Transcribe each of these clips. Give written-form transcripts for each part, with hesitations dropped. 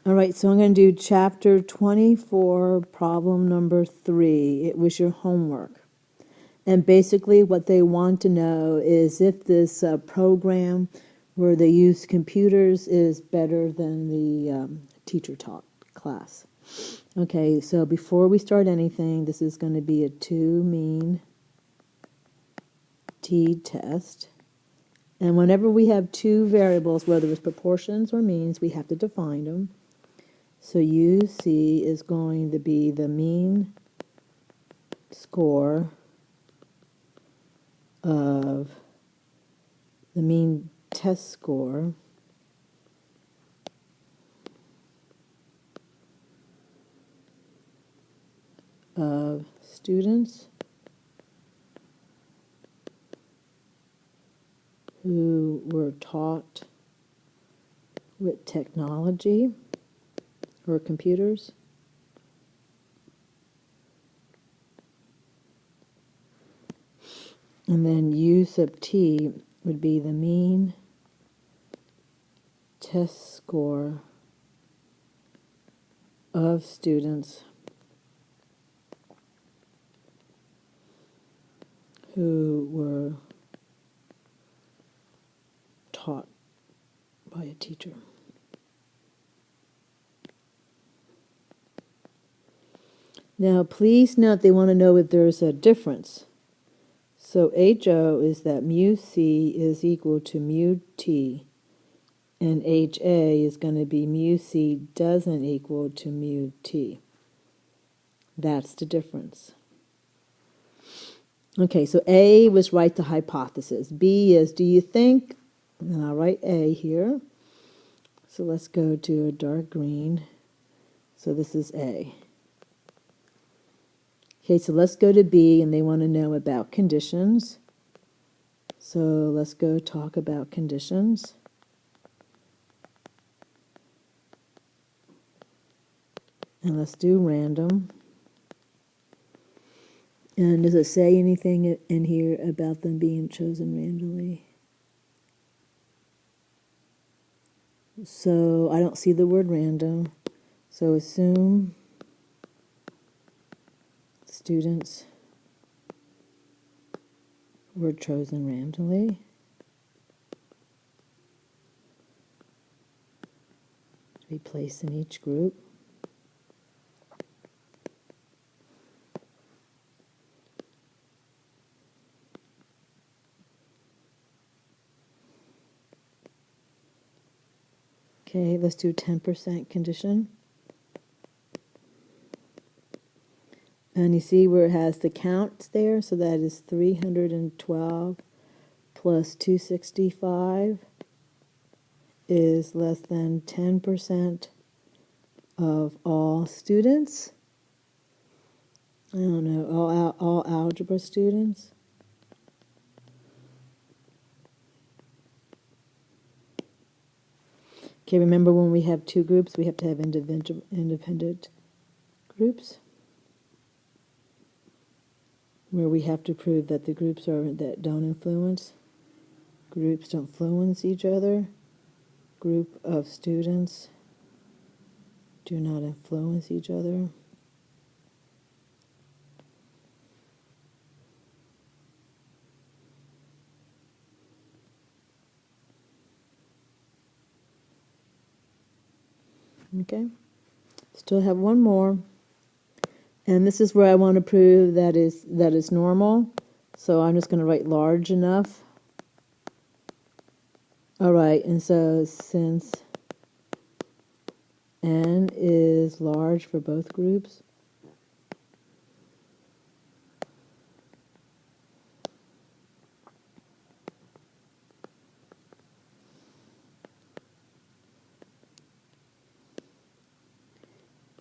All right, so I'm going to do chapter 24, problem number 3. It was your homework. And basically what they want to know is if this program where they use computers is better than the teacher taught class. Okay, so before we start anything, this is going to be a 2 mean t test. And whenever we have two variables, whether it's proportions or means, we have to define them. So UC is going to be the mean score of the mean test score of students who were taught with technology or computers and then U sub t would be the mean test score of students who were taught by a teacher. Now, please note they want to know if there's a difference. So HO is that mu C is equal to mu T, and HA is going to be mu C doesn't equal to mu T. That's the difference. Okay, so A was write the hypothesis. B is do you think, and I'll write A here. So let's go to a dark green. So this is A. Okay, so let's go to B, and they want to know about conditions. So let's go talk about conditions. And let's do random. And does it say anything in here about them being chosen randomly? So I don't see the word random. So assume students were chosen randomly. To be placed in each group. Okay, let's do 10% condition. And you see where it has the counts there? So that is 312 plus 265 is less than 10% of all students. I don't know, all algebra students. Okay, remember when we have two groups, we have to have independent groups, where we have to prove that the groups that don't influence. Groups don't influence each other. Group of students do not influence each other. Okay, still have one more. And this is where I want to prove that is normal. So I'm just going to write large enough. All right, and so since n is large for both groups,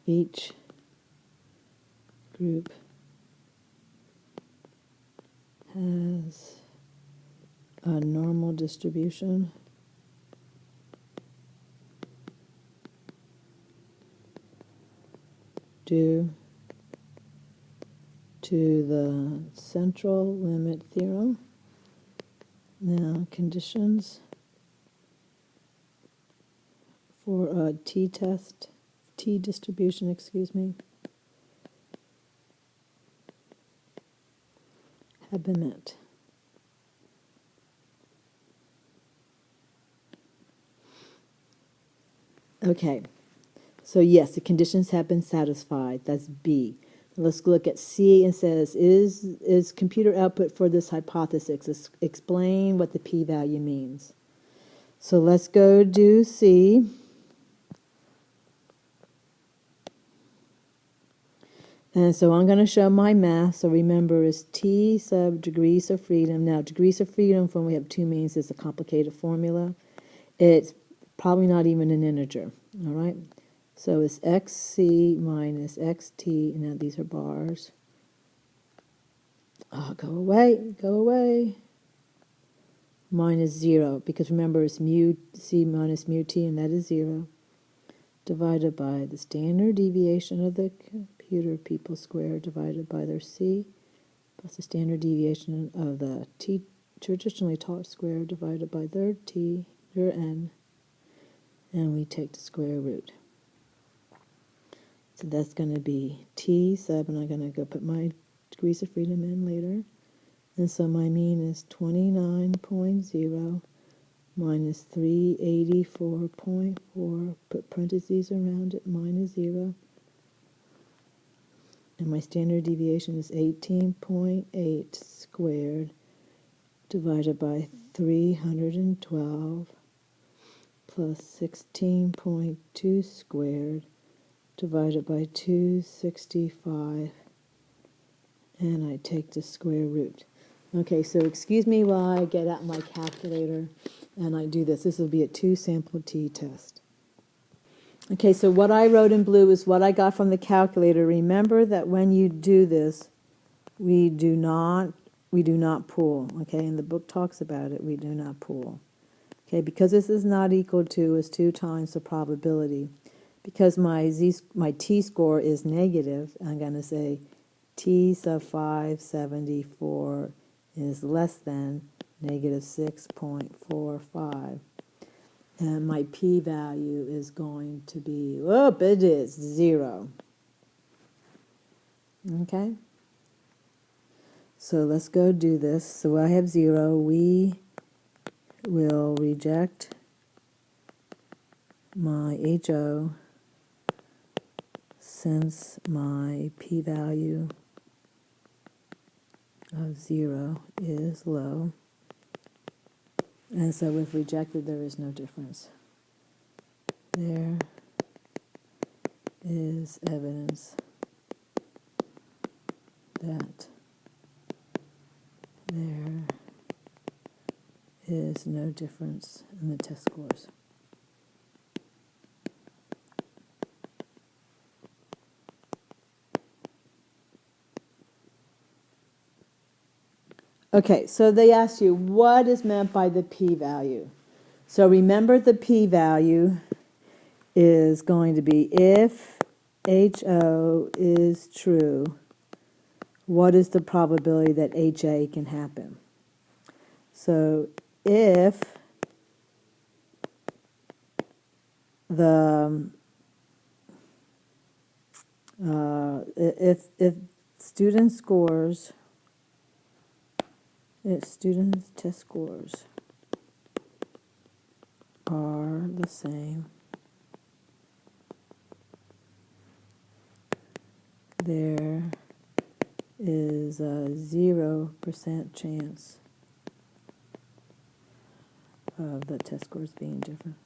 each group has a normal distribution due to the central limit theorem. Now, conditions for a t distribution, excuse me, have been met. Okay, so yes, the conditions have been satisfied. That's B. Let's look at C and says, is computer output for this hypothesis? Explain what the p-value means. So let's go do C. And so I'm going to show my math. So remember, it's T sub degrees of freedom. Now, degrees of freedom, when we have two means, is a complicated formula. It's probably not even an integer, all right? So it's xc minus xt, and now these are bars. Oh, go away. Minus 0, because remember, it's mu c minus mu t, and that is 0, divided by the standard deviation of the computer people squared divided by their c, plus the standard deviation of the t traditionally taught square divided by their t, their n, and we take the square root. So that's going to be t sub, and I'm going to go put my degrees of freedom in later. And so my mean is 29.0 minus 384.4, put parentheses around it, minus 0. And my standard deviation is 18.8 squared divided by 312 plus 16.2 squared divided by 265, and I take the square root. Okay, so excuse me while I get out my calculator and I do this. This will be a 2-sample t-test. Okay, so what I wrote in blue is what I got from the calculator. Remember that when you do this, we do not pool. Okay, and the book talks about it. We do not pool. Okay, because this is not equal to is 2 times the probability. Because my t-score is negative, I'm going to say t sub 574 is less than negative 6.45. And my p-value is going to be, it is 0. Okay? So let's go do this. So I have 0. We will reject my HO since my p-value of 0 is low. And so if rejected, there is no difference. There is evidence that there is no difference in the test scores. Okay, so they ask you, what is meant by the p-value? So remember, the p-value is going to be if HO is true, what is the probability that HA can happen? So if if student scores, if students' test scores are the same, there is a 0% chance of the test scores being different.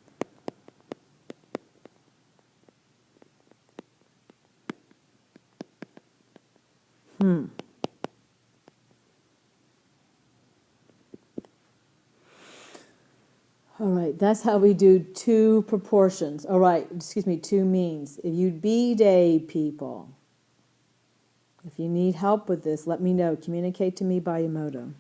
All right, that's how we do two proportions. All right, excuse me, two means. If you B-Day people, if you need help with this, let me know. Communicate to me by Emoto.